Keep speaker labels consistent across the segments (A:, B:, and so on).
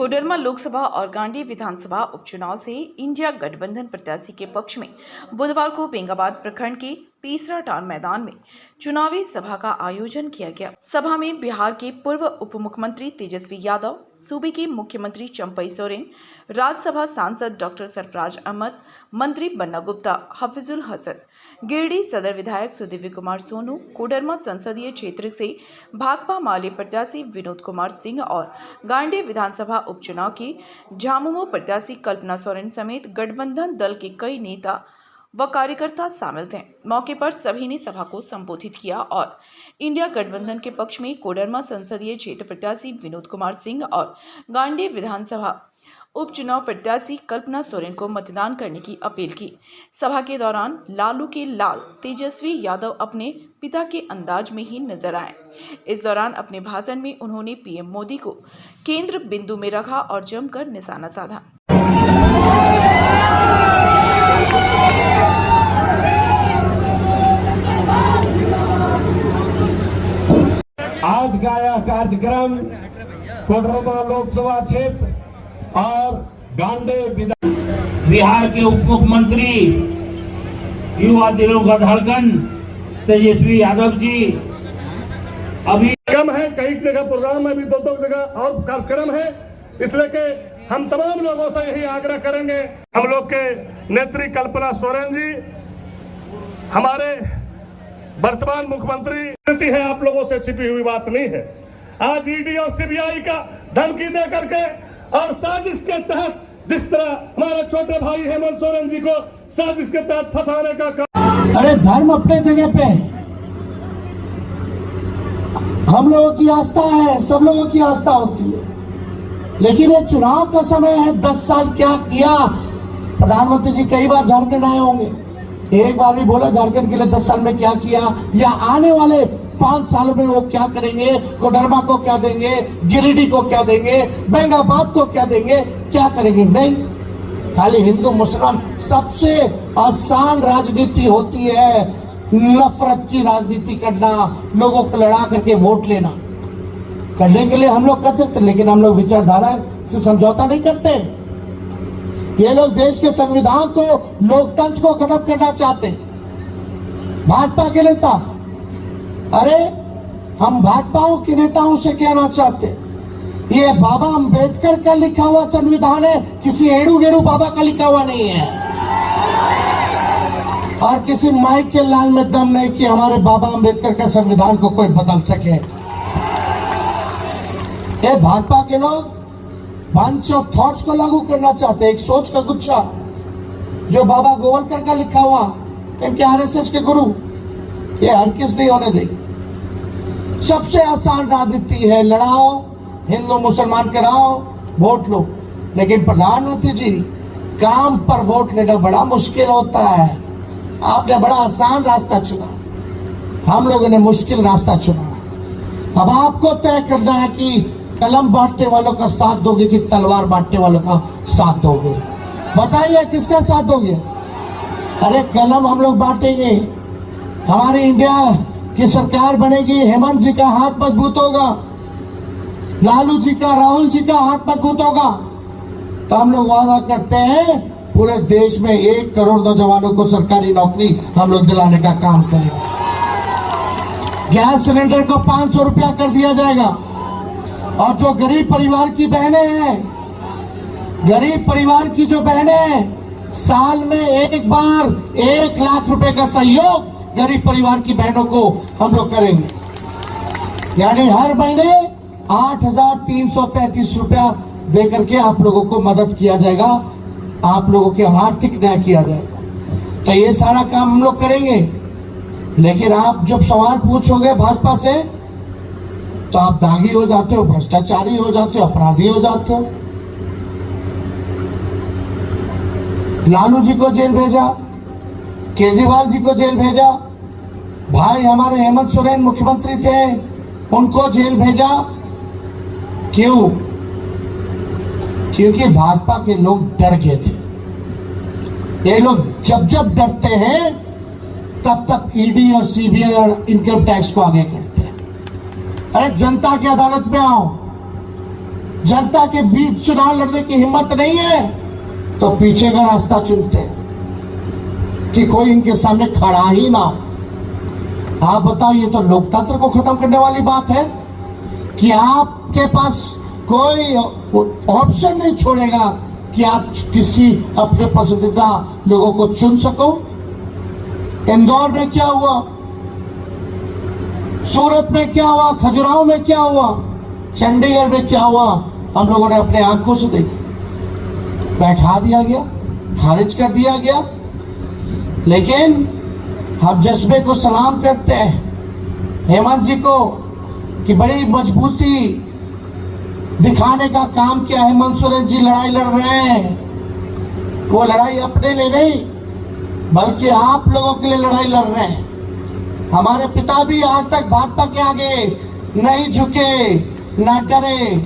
A: कोडरमा लोकसभा और गांडी विधानसभा उपचुनाव से इंडिया गठबंधन प्रत्याशी के पक्ष में बुधवार को बेंगाबाद प्रखंड के तीसरा मैदान में चुनावी सभा का आयोजन किया गया। सभा में बिहार के पूर्व उप मुख्यमंत्री तेजस्वी यादव, सूबे के मुख्यमंत्री चंपई सोरेन, राज्यसभा सांसद डॉक्टर सरफराज अहमद, मंत्री बन्ना गुप्ता, हफीजुल हसन, गिरिडीह सदर विधायक सुदीव्य कुमार सोनू, कोडरमा संसदीय क्षेत्र से भाकपा माले प्रत्याशी विनोद कुमार सिंह और गांडी विधानसभा उपचुनाव की झामुमो प्रत्याशी कल्पना सोरेन समेत गठबंधन दल के कई नेता व कार्यकर्ता शामिल थे। मौके पर सभी ने सभा को संबोधित किया और इंडिया गठबंधन के पक्ष में कोडरमा संसदीय क्षेत्र प्रत्याशी विनोद कुमार सिंह और गांडी विधानसभा उपचुनाव प्रत्याशी कल्पना सोरेन को मतदान करने की अपील की। सभा के दौरान लालू के लाल तेजस्वी यादव अपने पिता के अंदाज में ही नजर आए। इस दौरान अपने भाषण में उन्होंने पीएम मोदी को केंद्र बिंदु में रखा और जमकर निशाना साधा।
B: आज का यह कार्यक्रम कोडरमा लोकसभा क्षेत्र और गांडी
C: बिहार के उप मुख्यमंत्री, युवा दिलों का धड़कन तेजस्वी यादव जी अभी
D: कम है, कई जगह प्रोग्राम में भी दो जगह और कार्यक्रम है, इसलिए कि हम तमाम लोगों से यही आग्रह करेंगे। हम लोग के नेत्री कल्पना सोरेन जी हमारे वर्तमान मुख्यमंत्री है, आप लोगों से छिपी हुई बात नहीं है। आज ईडी और सीबीआई का धमकी दे करके और साजिश के तहत जिस तरह हमारे छोटे भाई हेमंत सोरेन जी को साजिश के तहत फंसाने का काम।
E: अरे धर्म अपने जगह पे, हम लोगों की आस्था है, सब लोगों की आस्था होती है, लेकिन ये चुनाव का समय है। 10 साल क्या किया? प्रधानमंत्री जी कई बार झारखंड आए होंगे, एक बार भी बोला झारखंड के लिए 10 साल में क्या किया या आने वाले 5 सालों में वो क्या करेंगे, कोडरमा को क्या देंगे, गिरिडीह को क्या देंगे, बेंगाबाद को क्या देंगे, क्या करेंगे? नहीं, खाली हिंदू मुसलमान। सबसे आसान राजनीति होती है नफरत की राजनीति करना, लोगों को लड़ा करके वोट लेना। करने के लिए हम लोग कर सकते, लेकिन हम लोग विचारधारा से समझौता नहीं करते। ये लोग देश के संविधान को, लोकतंत्र को खत्म करना चाहते हैं। भाजपा के नेता, अरे हम भाजपाओं के नेताओं से कहना चाहते, ये बाबा अंबेडकर का लिखा हुआ संविधान है, किसी एड़ू गेड़ू बाबा का लिखा हुआ नहीं है। और किसी माइक के लाल में दम नहीं कि हमारे बाबा अंबेडकर का संविधान को कोई बदल सके। ये भाजपा के लोग बंच ऑफ थॉट्स को लागू करना चाहते हैं, एक सोच का गुच्छा जो बाबा गोवलकर का लिखा हुआ, इनके आरएसएस के गुरु, ये हर किस नहीं होने देंगे। सबसे आसान राजनीति है, लड़ाओ, हिंदू मुसलमान कराओ, वोट लो। लेकिन प्रधानमंत्री जी, काम पर वोट लेना बड़ा मुश्किल होता है। आपने बड़ा आसान रास्ता चुना, हम लोगों ने मुश्किल रास्ता चुना। अब आपको तय करना है कि कलम बांटने वालों का साथ दोगे कि तलवार बांटने वालों का साथ दोगे। बताइए किसका साथ दोगे? अरे कलम हम लोग बांटेंगे, हमारी इंडिया की सरकार बनेगी, हेमंत जी का हाथ मजबूत होगा, लालू जी का, राहुल जी का हाथ मजबूत होगा, तो हम लोग वादा करते हैं पूरे देश में 1 करोड़ नौजवानों को सरकारी नौकरी हम लोग दिलाने का काम करेंगे। गैस सिलेंडर को 500 रुपया कर दिया जाएगा। और जो गरीब परिवार की बहनें हैं, गरीब परिवार की जो बहनें हैं, साल में एक बार 1 लाख रुपए का सहयोग गरीब परिवार की बहनों को हम लोग करेंगे। यानी हर महीने 8,333 रुपया दे करके आप लोगों को मदद किया जाएगा, आप लोगों के आर्थिक न्याय किया जाएगा। तो ये सारा काम हम लोग करेंगे। लेकिन आप जब सवाल पूछोगे भाजपा से तो आप दागी हो जाते हो, भ्रष्टाचारी हो जाते हो, अपराधी हो जाते हो। लालू जी को जेल भेजा, केजरीवाल जी को जेल भेजा, भाई हमारे हेमंत सोरेन मुख्यमंत्री थे, उनको जेल भेजा। क्यों? क्योंकि भाजपा के लोग डर गए थे। ये लोग जब जब डरते हैं तब तक ईडी और सीबीआई और इनकम टैक्स को आगे करते हैं। अरे जनता की अदालत में आओ, जनता के बीच चुनाव लड़ने की हिम्मत नहीं है तो पीछे का रास्ता चुनते हैं कि कोई इनके सामने खड़ा ही ना हो। आप बताओ, ये तो लोकतंत्र को खत्म करने वाली बात है कि आपके पास कोई ऑप्शन नहीं छोड़ेगा कि आप किसी अपने पसंदीदा लोगों को चुन सको। इंदौर में क्या हुआ, सूरत में क्या हुआ, खजुराहो में क्या हुआ, चंडीगढ़ में क्या हुआ, हम लोगों ने अपने आंखों से देखा। बैठा दिया गया, खारिज कर दिया गया। लेकिन हम जज्बे को सलाम करते हैं हेमंत जी को कि बड़ी मजबूती दिखाने का काम किया। हेमंत सोरेन जी लड़ाई लड़ रहे हैं, वो लड़ाई अपने लिए नहीं बल्कि आप लोगों के लिए लड़ाई लड़ रहे हैं। हमारे पिता भी आज तक भाजपा के आगे नहीं झुके, ना डरे,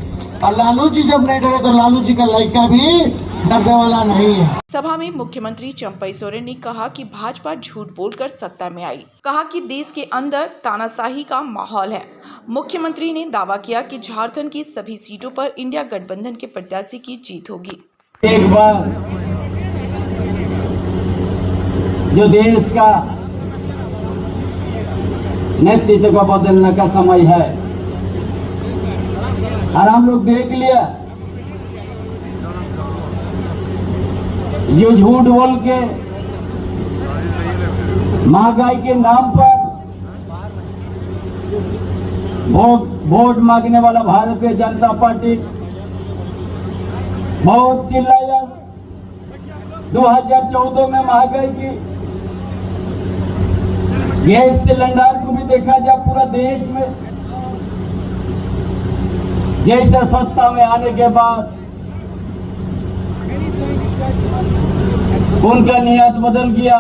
E: और लालू जी जब नहीं डरे तो लालू जी का लड़का भी डरने वाला नहीं है।
A: सभा में मुख्यमंत्री चंपई सोरेन ने कहा कि भाजपा झूठ बोलकर सत्ता में आई। कहा कि देश के अंदर तानाशाही का माहौल है। मुख्यमंत्री ने दावा किया कि झारखंड की सभी सीटों पर इंडिया गठबंधन के प्रत्याशी की जीत होगी।
C: एक बार जो देश का नेतृत्व को बदलने का समय है और हम लोग देख लिया, जो झूठ बोल के महंगाई के नाम पर वोट मांगने वाला भारतीय जनता पार्टी बहुत चिल्लाया। 2014 में महंगाई की गैस सिलेंडर को भी देखा जाए पूरा देश में, जैसे सत्ता में आने के बाद उनका नियत बदल गया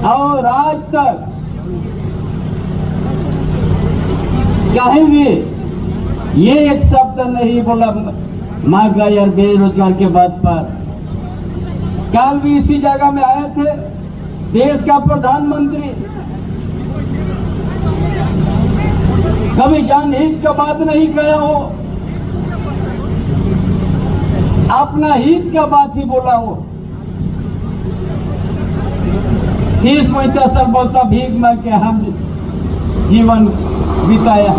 C: और आज तक कहीं भी ये एक शब्द नहीं बोला महंगाई और बेरोजगार के बात पर। कल भी इसी जगह में आए थे देश का प्रधानमंत्री, कभी जनहित का बात नहीं किया हो, अपना हित का बात ही बोला हो। 30-35 साल बोलता भीख मांग के हम जीवन बिताया।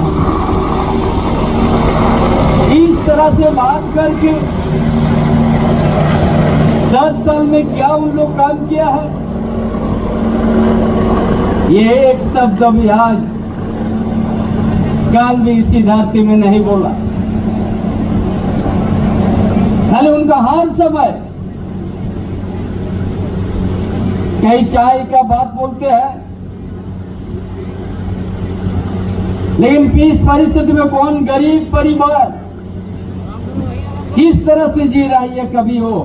C: इस तरह से बात करके 10 साल में क्या उन लोग काम किया है, ये एक शब्द भी आज काल भी इसी धरती में नहीं बोला। खाली उनका हर समय कहीं चाय का बात बोलते हैं, लेकिन इस परिस्थिति में कौन गरीब परिवार किस तरह से जी रहा है कभी वो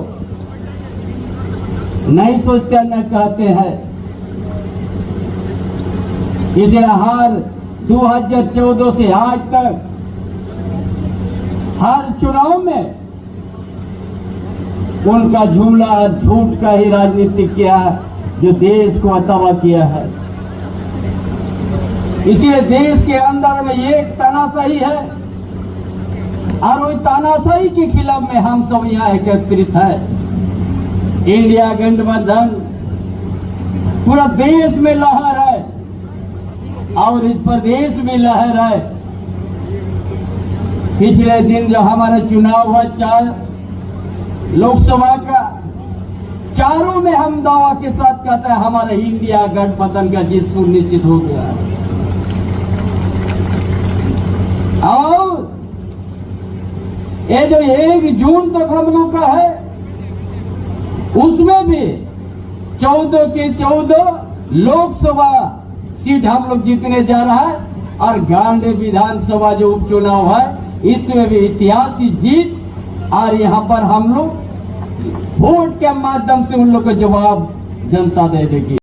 C: नहीं सोचते, न कहते हैं। इसलिए हर 2014 से आज तक हर चुनाव में उनका झूला और झूठ का ही राजनीति किया है, जो देश को तबाह किया है। इसलिए देश के अंदर में ये एक तानाशाही है और वही तानाशाही के खिलाफ में हम सब यहाँ एकत्रित है। इंडिया गठबंधन पूरा देश में लहर है और इस प्रदेश में लहर है। पिछले दिन जो हमारा चुनाव हुआ 4 लोकसभा का, चारों में हम दावा के साथ कहते हैं हमारा इंडिया गठबंधन का जीत सुनिश्चित हो गया है। और ये जो 1 जून तक हम लोग का है, उसमें भी 14 के 14 लोकसभा सीट हम लोग जीतने जा रहा है और गांधी विधानसभा जो उपचुनाव है इसमें भी ऐतिहासिक जीत। और यहाँ पर हम लोग वोट के माध्यम से उन लोग को जवाब जनता दे देगी।